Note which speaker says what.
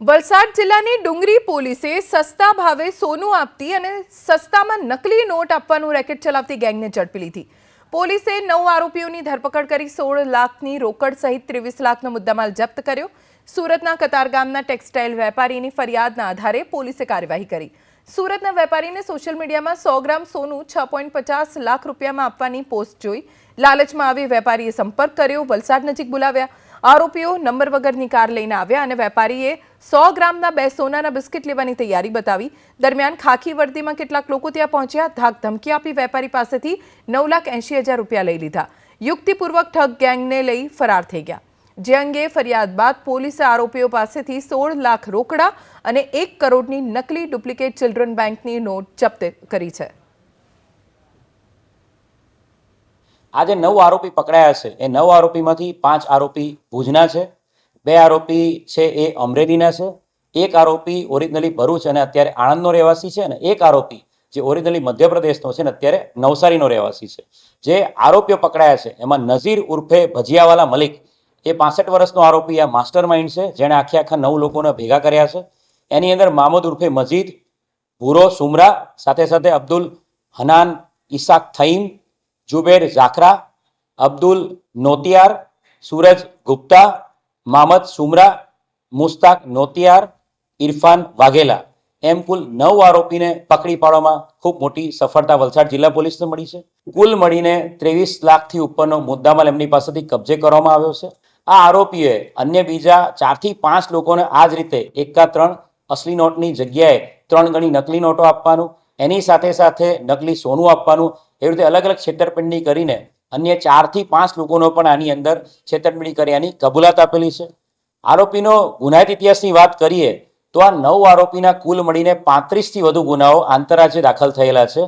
Speaker 1: વલસાડ જિલ્લાની ડુંગરી પોલીસે સસ્તા ભાવે સોનું આપતી અને સસ્તામાં નકલી નોટ આપવાનું રેકેટ ચલાવતી ગેંગને ઝડપી લીધી. પોલીસે 9 આરોપીઓની ધરપકડ કરી 16 લાખની રોકડ સહિત 23 લાખનો મુદ્દામાલ જપ્ત કર્યો. સુરતના કતારગામના ટેક્સટાઇલ વેપારીની ફરિયાદના આધારે પોલીસે કાર્યવાહી કરી. સુરતના વેપારીને સોશિયલ મીડિયામાં 100 ગ્રામ સોનું 6.50 લાખ રૂપિયામાં આપવાની પોસ્ટ જોઈ લાલચમાં આવી વેપારીએ સંપર્ક કર્યો. વલસાડ નજીક બોલાવ્યા. આરોપીઓ નંબર વગરની કાર લઈને આવ્યા અને વેપારીએ 100 ગ્રામના 2 સોનાના બિસ્કિટ લેવાની તૈયારી બતાવી. દરમિયાન ખાખી વર્દીમાં કેટલાક લોકો ત્યાં પહોંચ્યા. ધાક ધમકી આપી વેપારી પાસેથી 9,80,000 રૂપિયા લઈ લીધા. યુક્તિપૂર્વક ઠગ ગેંગને લઈ ફરાર થઈ ગયા. જે અંગે ફરિયાદ બાદ પોલીસે આરોપીઓ પાસેથી 16 લાખ રોકડા અને 1 કરોડની નકલી ડુપ્લિકેટ ચિલ્ડ્રન બેંકની નોટ જપ્ત કરી છે.
Speaker 2: આજે 9 આરોપી પકડાયા છે. એ 9 આરોપીમાંથી 5 આરોપી ભુજના છે, 2 આરોપી છે એ અમરેલીના છે, 1 આરોપી ઓરિજિનલી ભરૂચ અને અત્યારે આણંદનો રહેવાસી છે અને 1 આરોપી જે ઓરિજિનલી મધ્યપ્રદેશનો છે ને અત્યારે નવસારીનો રહેવાસી છે. જે આરોપીઓ પકડાયા છે એમાં નઝીર ઉર્ફે ભજીયાવાલા મલિક એ 65 વર્ષનો આરોપી આ માસ્ટર માઇન્ડ છે, જેણે આખા 9 લોકોને ભેગા કર્યા છે. એની અંદર મામૂદ ઉર્ફે મજીદ, ભૂરો સુમરા, સાથે સાથે અબ્દુલ હનાન ઇસાક થઈમ, जुबेर जाखरा, अब्दुल नोतियार, सूरज गुप्ता, मामद सुमरा, मुस्ताक नोतियार, इरफान वाघेला एम कुल 9 आरोपीने पकड़ी पाडवामां खूब मोटी सफलता वलसाड जिल्ला पोलीसने मळी छे. कुल मळीने 23 लाखथी उपरनो मुद्दामाल एमनी पासेथी कब्जे करवामां આવ્યો છે. આ આરોપીએ અન્ય બીજા 4 થી 5 લોકોને આ જ રીતે 1 અસલી નોટની જગ્યાએ 3 ગણી નકલી નોટો આપવાનું, એની સાથે સાથે નકલી સોનું આપવાનું, એવી રીતે અલગ અલગ છેતરપિંડી કરીને અન્ય 4 થી 5 લોકોનો પણ આની અંદર છેતરપિંડી કર્યાની કબૂલાત આપેલી છે. આરોપીનો ગુનાહિત ઇતિહાસની વાત કરીએ તો આ 9 આરોપીના કુલ મળીને 35થી વધુ ગુનાઓ આંતરરાજ્ય દાખલ થયેલા છે.